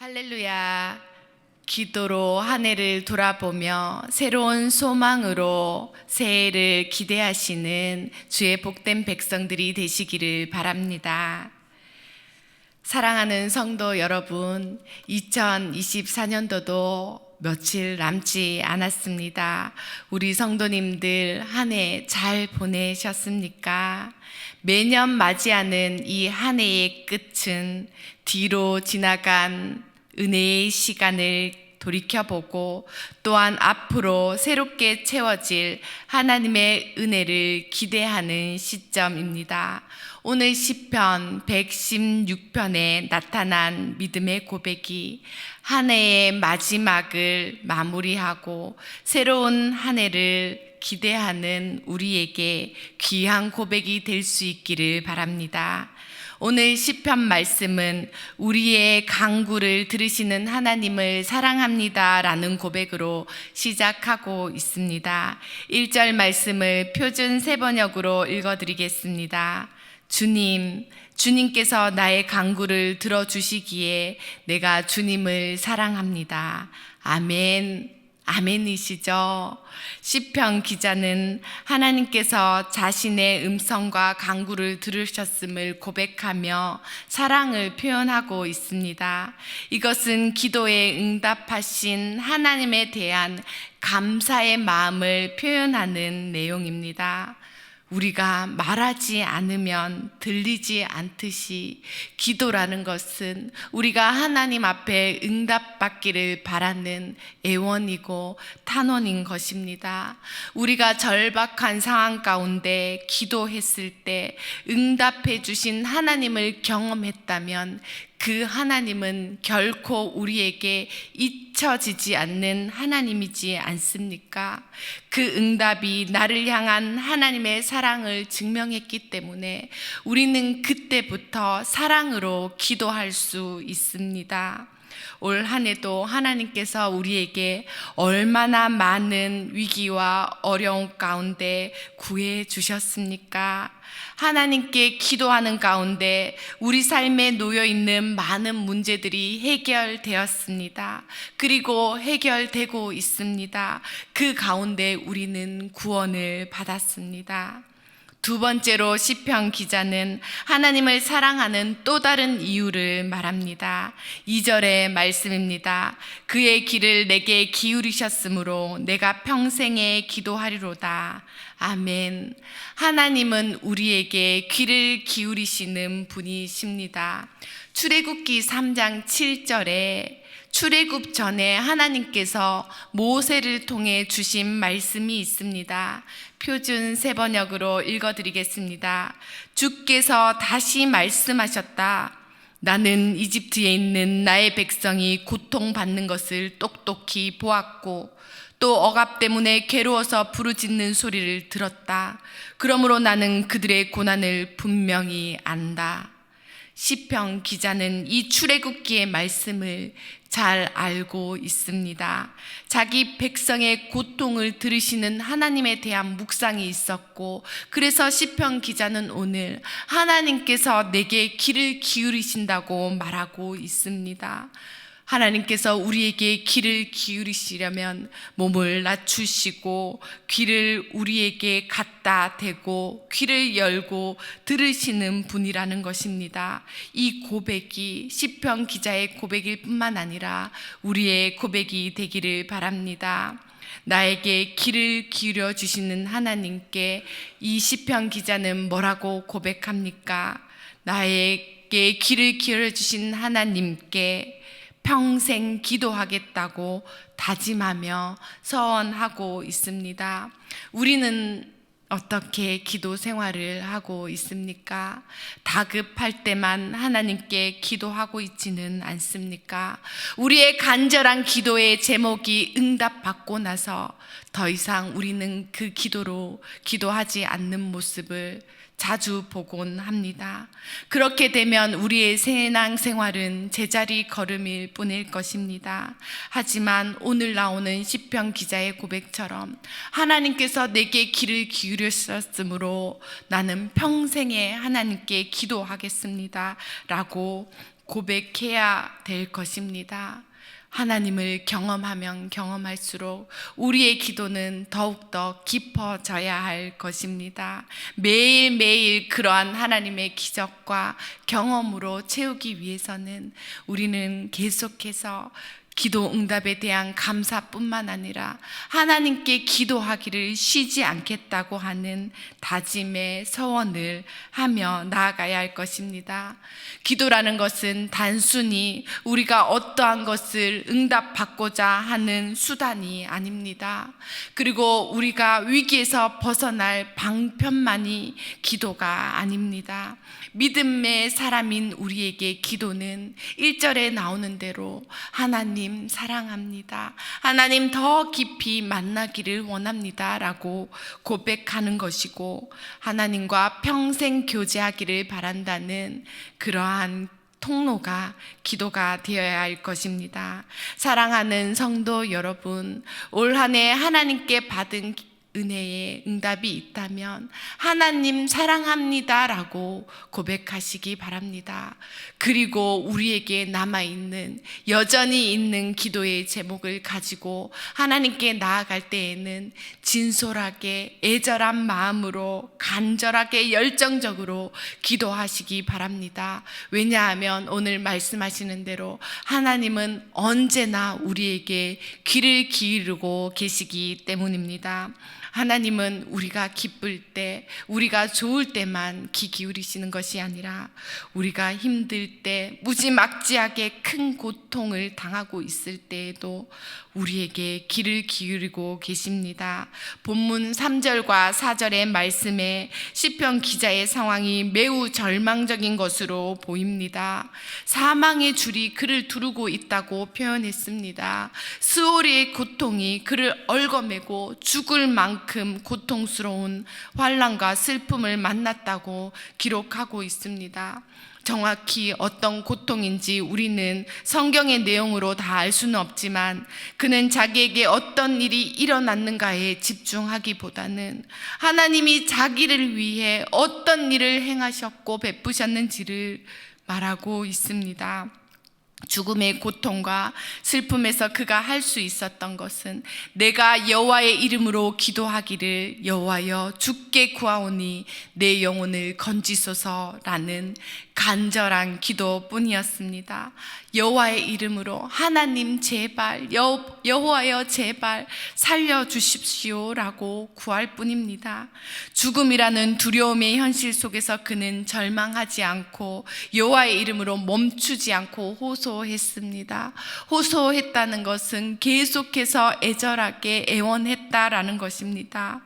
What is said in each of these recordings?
할렐루야. 기도로 한 해를 돌아보며 새로운 소망으로 새해를 기대하시는 주의 복된 백성들이 되시기를 바랍니다. 사랑하는 성도 여러분, 2024년도도 며칠 남지 않았습니다. 우리 성도님들 한 해 잘 보내셨습니까? 매년 맞이하는 이 한 해의 끝은 뒤로 지나간 은혜의 시간을 돌이켜보고 또한 앞으로 새롭게 채워질 하나님의 은혜를 기대하는 시점입니다. 오늘 시편 116편에 나타난 믿음의 고백이 한 해의 마지막을 마무리하고 새로운 한 해를 기대하는 우리에게 귀한 고백이 될 수 있기를 바랍니다. 오늘 시편 말씀은 우리의 간구를 들으시는 하나님을 사랑합니다 라는 고백으로 시작하고 있습니다. 1절 말씀을 표준 세번역으로 읽어드리겠습니다. 주님께서 나의 간구를 들어주시기에 내가 주님을 사랑합니다. 아멘. 아멘이시죠? 시편 기자는 하나님께서 자신의 음성과 간구를 들으셨음을 고백하며 사랑을 표현하고 있습니다. 이것은 기도에 응답하신 하나님에 대한 감사의 마음을 표현하는 내용입니다. 우리가 말하지 않으면 들리지 않듯이 기도라는 것은 우리가 하나님 앞에 응답받기를 바라는 애원이고 탄원인 것입니다. 우리가 절박한 상황 가운데 기도했을 때 응답해 주신 하나님을 경험했다면 그 하나님은 결코 우리에게 잊혀지지 않는 하나님이지 않습니까? 그 응답이 나를 향한 하나님의 사랑을 증명했기 때문에 우리는 그때부터 사랑으로 기도할 수 있습니다. 올 한 해도 하나님께서 우리에게 얼마나 많은 위기와 어려움 가운데 구해 주셨습니까? 하나님께 기도하는 가운데 우리 삶에 놓여 있는 많은 문제들이 해결되었습니다. 그리고 해결되고 있습니다. 그 가운데 우리는 구원을 받았습니다. 두 번째로 시편 기자는 하나님을 사랑하는 또 다른 이유를 말합니다. 2절의 말씀입니다. 그의 길을 내게 기울이셨으므로 내가 평생에 기도하리로다. 아멘. 하나님은 우리에게 귀를 기울이시는 분이십니다. 출애굽기 3장 7절에 출애굽 전에 하나님께서 모세를 통해 주신 말씀이 있습니다. 표준 세번역으로 읽어드리겠습니다. 주께서 다시 말씀하셨다. 나는 이집트에 있는 나의 백성이 고통받는 것을 똑똑히 보았고 또 억압 때문에 괴로워서 부르짖는 소리를 들었다. 그러므로 나는 그들의 고난을 분명히 안다. 시편 기자는 이 출애굽기의 말씀을 잘 알고 있습니다. 자기 백성의 고통을 들으시는 하나님에 대한 묵상이 있었고, 그래서 시편 기자는 오늘 하나님께서 내게 귀를 기울이신다고 말하고 있습니다. 하나님께서 우리에게 귀를 기울이시려면 몸을 낮추시고 귀를 우리에게 갖다 대고 귀를 열고 들으시는 분이라는 것입니다. 이 고백이 시편 기자의 고백일 뿐만 아니라 우리의 고백이 되기를 바랍니다. 나에게 귀를 기울여 주시는 하나님께 이 시편 기자는 뭐라고 고백합니까? 나에게 귀를 기울여 주신 하나님께 평생 기도하겠다고 다짐하며 서원하고 있습니다. 우리는 어떻게 기도 생활을 하고 있습니까? 다급할 때만 하나님께 기도하고 있지는 않습니까? 우리의 간절한 기도의 제목이 응답받고 나서 더 이상 우리는 그 기도로 기도하지 않는 모습을 자주 보곤 합니다. 그렇게 되면 우리의 신앙 생활은 제자리 걸음일 뿐일 것입니다. 하지만 오늘 나오는 시편 기자의 고백처럼 하나님께서 내게 귀를 기울이셨으므로 나는 평생에 하나님께 기도하겠습니다 라고 고백해야 될 것입니다. 하나님을 경험하면 경험할수록 우리의 기도는 더욱더 깊어져야 할 것입니다. 매일매일 그러한 하나님의 기적과 경험으로 채우기 위해서는 우리는 계속해서 기도 응답에 대한 감사뿐만 아니라 하나님께 기도하기를 쉬지 않겠다고 하는 다짐의 서원을 하며 나아가야 할 것입니다. 기도라는 것은 단순히 우리가 어떠한 것을 응답받고자 하는 수단이 아닙니다. 그리고 우리가 위기에서 벗어날 방편만이 기도가 아닙니다. 믿음의 사람인 우리에게 기도는 1절에 나오는 대로 하나님 사랑합니다, 하나님 더 깊이 만나기를 원합니다 라고 고백하는 것이고, 하나님과 평생 교제하기를 바란다는 그러한 통로가 기도가 되어야 할 것입니다. 사랑하는 성도 여러분, 올 한 해 하나님께 받은 은혜의 응답이 있다면 하나님 사랑합니다 라고 고백하시기 바랍니다. 그리고 우리에게 남아있는, 여전히 있는 기도의 제목을 가지고 하나님께 나아갈 때에는 진솔하게 애절한 마음으로 간절하게 열정적으로 기도하시기 바랍니다. 왜냐하면 오늘 말씀하시는 대로 하나님은 언제나 우리에게 귀를 기울이고 계시기 때문입니다. 하나님은 우리가 기쁠 때, 우리가 좋을 때만 귀 기울이시는 것이 아니라 우리가 힘들 때, 무지막지하게 큰 고통을 당하고 있을 때에도 우리에게 귀를 기울이고 계십니다. 본문 3절과 4절의 말씀에 시편 기자의 상황이 매우 절망적인 것으로 보입니다. 사망의 줄이 그를 두르고 있다고 표현했습니다. 스오리의 고통이 그를 얽어매고 죽을 만큼 고통스러운 환난과 슬픔을 만났다고 기록하고 있습니다. 정확히 어떤 고통인지 우리는 성경의 내용으로 다 알 수는 없지만, 그는 자기에게 어떤 일이 일어났는가에 집중하기보다는 하나님이 자기를 위해 어떤 일을 행하셨고 베푸셨는지를 말하고 있습니다. 죽음의 고통과 슬픔에서 그가 할 수 있었던 것은 내가 여호와의 이름으로 기도하기를 여호와여 주께 구하오니 내 영혼을 건지소서라는 간절한 기도뿐이었습니다. 여호와의 이름으로 하나님 제발, 여호와여 제발 살려주십시오라고 구할 뿐입니다. 죽음이라는 두려움의 현실 속에서 그는 절망하지 않고 여호와의 이름으로 멈추지 않고 호소했습니다. 호소했다는 것은 계속해서 애절하게 애원했다라는 것입니다.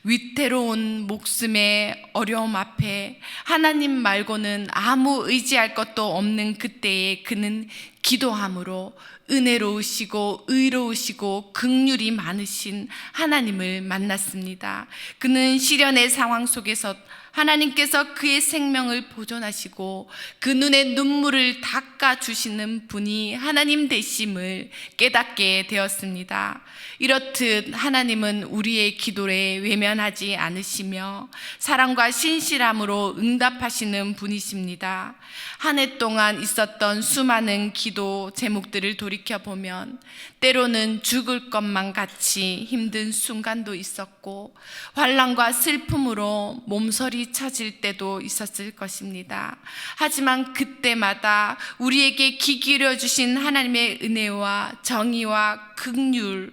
위태로운 목숨의 어려움 앞에 하나님 말고는 아무 의지할 것도 없는 그때에 그는 기도함으로 은혜로우시고 의로우시고 긍휼이 많으신 하나님을 만났습니다. 그는 시련의 상황 속에서 하나님께서 그의 생명을 보존하시고 그 눈의 눈물을 닦아주시는 분이 하나님 되심을 깨닫게 되었습니다. 이렇듯 하나님은 우리의 기도에 외면하지 않으시며 사랑과 신실함으로 응답하시는 분이십니다. 한 해 동안 있었던 수많은 기도 제목들을 돌이켜보면 때로는 죽을 것만 같이 힘든 순간도 있었고 환난과 슬픔으로 몸서리 쳐질 때도 있었을 것입니다. 하지만 그때마다 우리에게 귀 기울여 주신 하나님의 은혜와 정의와 긍휼,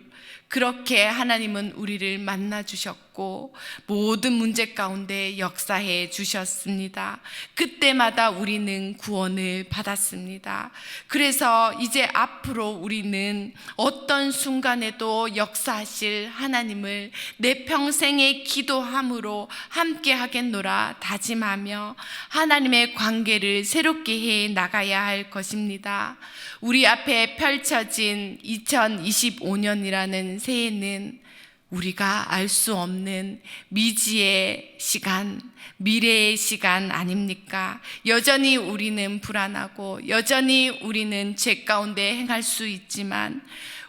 그렇게 하나님은 우리를 만나 주셨고 모든 문제 가운데 역사해 주셨습니다. 그때마다 우리는 구원을 받았습니다. 그래서 이제 앞으로 우리는 어떤 순간에도 역사하실 하나님을 내 평생의 기도함으로 함께 하겠노라 다짐하며 하나님의 관계를 새롭게 해 나가야 할 것입니다. 우리 앞에 펼쳐진 2025년이라는 새해는 우리가 알 수 없는 미지의 시간, 미래의 시간 아닙니까? 여전히 우리는 불안하고 여전히 우리는 죄 가운데 행할 수 있지만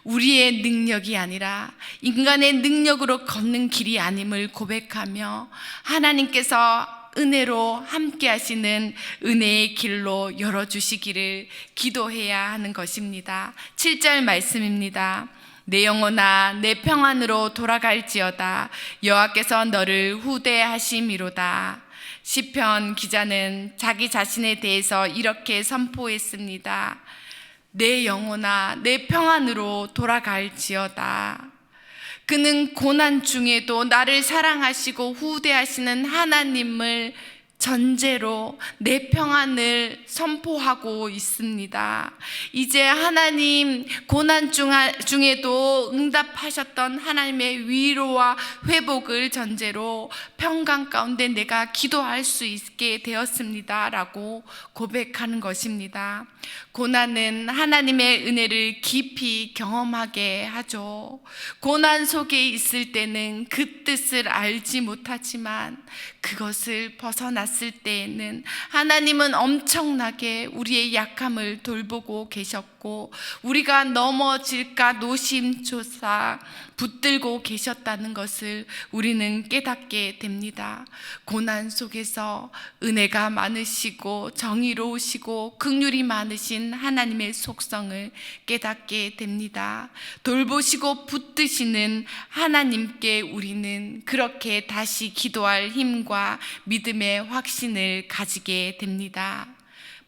우리의 능력이 아니라 인간의 능력으로 걷는 길이 아님을 고백하며 하나님께서 은혜로 함께 하시는 은혜의 길로 열어주시기를 기도해야 하는 것입니다. 7절 말씀입니다. 내 영혼아 내 평안으로 돌아갈지어다 여호와께서 너를 후대하심이로다. 시편 기자는 자기 자신에 대해서 이렇게 선포했습니다. 내 영혼아 내 평안으로 돌아갈지어다. 그는 고난 중에도 나를 사랑하시고 후대하시는 하나님을 전제로 내 평안을 선포하고 있습니다. 이제 하나님 고난 중에도 응답하셨던 하나님의 위로와 회복을 전제로 평강 가운데 내가 기도할 수 있게 되었습니다 라고 고백하는 것입니다. 고난은 하나님의 은혜를 깊이 경험하게 하죠. 고난 속에 있을 때는 그 뜻을 알지 못하지만 그것을 벗어났을 때에는 하나님은 엄청나게 우리의 약함을 돌보고 계셨고 우리가 넘어질까 노심초사 붙들고 계셨다는 것을 우리는 깨닫게 됩니다. 고난 속에서 은혜가 많으시고 정의로우시고 긍휼이 많으신 하나님의 속성을 깨닫게 됩니다. 돌보시고 붙드시는 하나님께 우리는 그렇게 다시 기도할 힘과 믿음의 확신을 가지게 됩니다.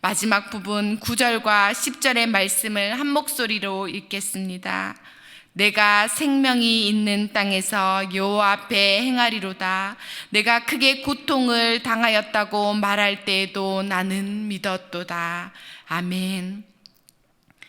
마지막 부분 9절과 10절의 말씀을 한 목소리로 읽겠습니다. 내가 생명이 있는 땅에서 여호와 앞에 행하리로다. 내가 크게 고통을 당하였다고 말할 때에도 나는 믿었도다. 아멘.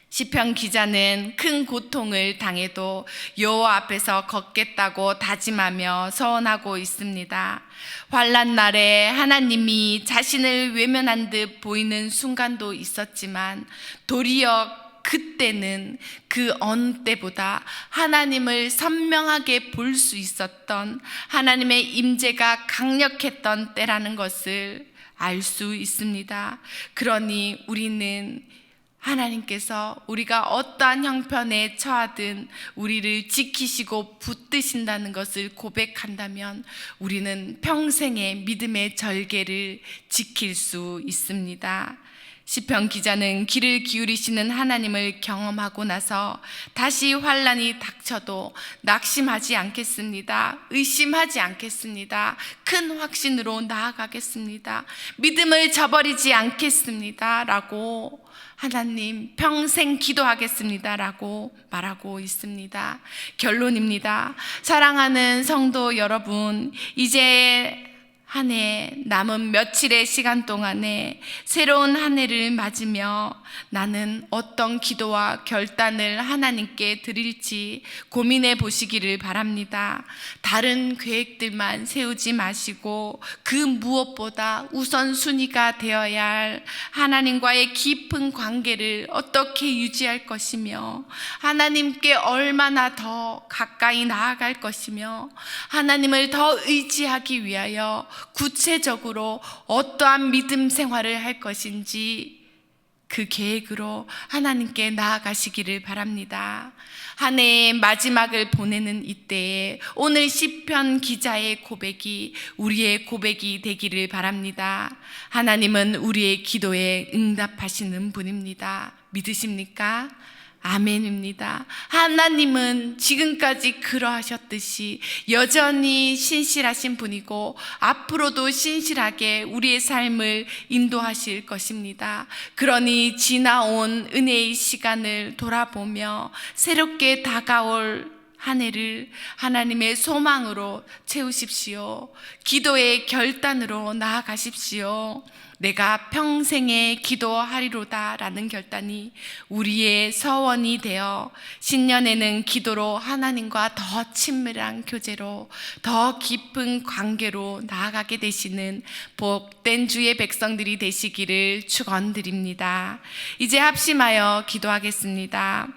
시편 기자는 큰 고통을 당해도 여호와 앞에서 걷겠다고 다짐하며 서원하고 있습니다. 환난 날에 하나님이 자신을 외면한 듯 보이는 순간도 있었지만 도리어 그때는 그 어느 때보다 하나님을 선명하게 볼 수 있었던 하나님의 임재가 강력했던 때라는 것을 알 수 있습니다. 그러니 우리는 하나님께서 우리가 어떠한 형편에 처하든 우리를 지키시고 붙드신다는 것을 고백한다면 우리는 평생의 믿음의 절개를 지킬 수 있습니다. 시편 기자는 귀를 기울이시는 하나님을 경험하고 나서 다시 환난이 닥쳐도 낙심하지 않겠습니다. 의심하지 않겠습니다. 큰 확신으로 나아가겠습니다. 믿음을 저버리지 않겠습니다 라고 하나님 평생 기도하겠습니다 라고 말하고 있습니다. 결론입니다. 사랑하는 성도 여러분, 이제 한 해 남은 며칠의 시간 동안에 새로운 한 해를 맞으며 나는 어떤 기도와 결단을 하나님께 드릴지 고민해 보시기를 바랍니다. 다른 계획들만 세우지 마시고 그 무엇보다 우선순위가 되어야 할 하나님과의 깊은 관계를 어떻게 유지할 것이며 하나님께 얼마나 더 가까이 나아갈 것이며 하나님을 더 의지하기 위하여 구체적으로 어떠한 믿음 생활을 할 것인지 그 계획으로 하나님께 나아가시기를 바랍니다. 한 해의 마지막을 보내는 이때에 오늘 시편 기자의 고백이 우리의 고백이 되기를 바랍니다. 하나님은 우리의 기도에 응답하시는 분입니다. 믿으십니까? 아멘입니다. 하나님은 지금까지 그러하셨듯이 여전히 신실하신 분이고 앞으로도 신실하게 우리의 삶을 인도하실 것입니다. 그러니 지나온 은혜의 시간을 돌아보며 새롭게 다가올 한 해를 하나님의 소망으로 채우십시오. 기도의 결단으로 나아가십시오. 내가 평생에 기도하리로다 라는 결단이 우리의 서원이 되어 신년에는 기도로 하나님과 더 친밀한 교제로 더 깊은 관계로 나아가게 되시는 복된 주의 백성들이 되시기를 축원드립니다. 이제 합심하여 기도하겠습니다.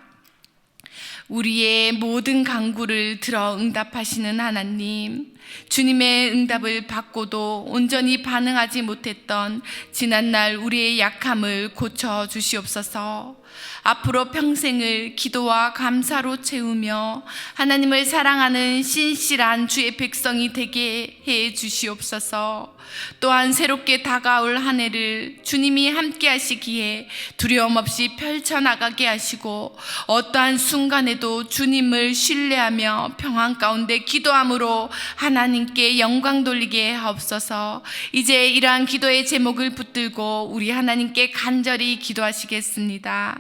우리의 모든 간구를 들어 응답하시는 하나님, 주님의 응답을 받고도 온전히 반응하지 못했던 지난날 우리의 약함을 고쳐 주시옵소서. 앞으로 평생을 기도와 감사로 채우며 하나님을 사랑하는 신실한 주의 백성이 되게 해 주시옵소서. 또한 새롭게 다가올 한 해를 주님이 함께 하시기에 두려움 없이 펼쳐나가게 하시고 어떠한 순간에도 주님을 신뢰하며 평안 가운데 기도함으로 하나님께 영광 돌리게 하옵소서. 이제 이러한 기도의 제목을 붙들고 우리 하나님께 간절히 기도하시겠습니다.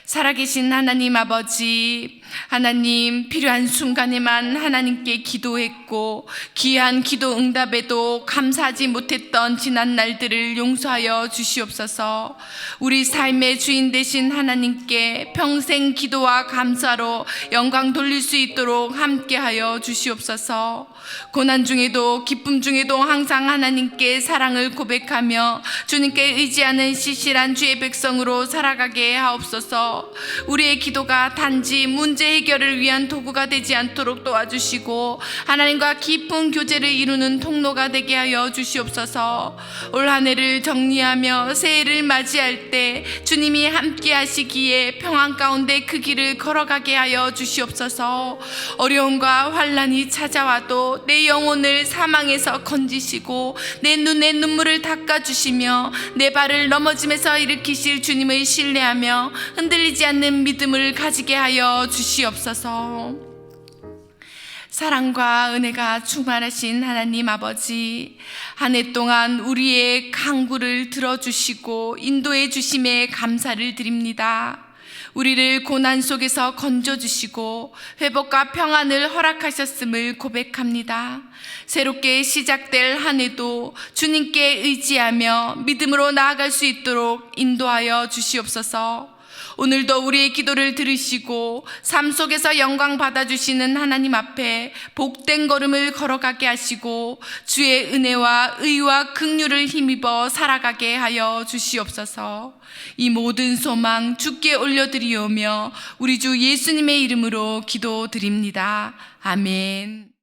살아계신 하나님 아버지, 하나님 필요한 순간에만 하나님께 기도했고 귀한 기도 응답에도 감사하지 못했던 지난 날들을 용서하여 주시옵소서. 우리 삶의 주인 되신 하나님께 평생 기도와 감사로 영광 돌릴 수 있도록 함께하여 주시옵소서. 고난 중에도 기쁨 중에도 항상 하나님께 사랑을 고백하며 주님께 의지하는 시실한 주의 백성으로 살아가게 하옵소서. 우리의 기도가 단지 문제 해결을 위한 도구가 되지 않도록 도와주시고 하나님과 깊은 교제를 이루는 통로가 되게 하여 주시옵소서. 올 한 해를 정리하며 새해를 맞이할 때 주님이 함께 하시기에 평안 가운데 그 길을 걸어가게 하여 주시옵소서. 어려움과 환난이 찾아와도 내 영혼을 사망에서 건지시고 내 눈에 눈물을 닦아주시며 내 발을 넘어짐에서 일으키실 주님을 신뢰하며 흔들리지 않는 믿음을 가지게 하여 주시옵소서. 사랑과 은혜가 충만하신 하나님 아버지, 한 해 동안 우리의 간구를 들어주시고 인도해 주심에 감사를 드립니다. 우리를 고난 속에서 건져주시고 회복과 평안을 허락하셨음을 고백합니다. 새롭게 시작될 한 해도 주님께 의지하며 믿음으로 나아갈 수 있도록 인도하여 주시옵소서. 오늘도 우리의 기도를 들으시고 삶 속에서 영광 받아주시는 하나님 앞에 복된 걸음을 걸어가게 하시고 주의 은혜와 의와 긍휼을 힘입어 살아가게 하여 주시옵소서. 이 모든 소망 주께 올려드리오며 우리 주 예수님의 이름으로 기도드립니다. 아멘.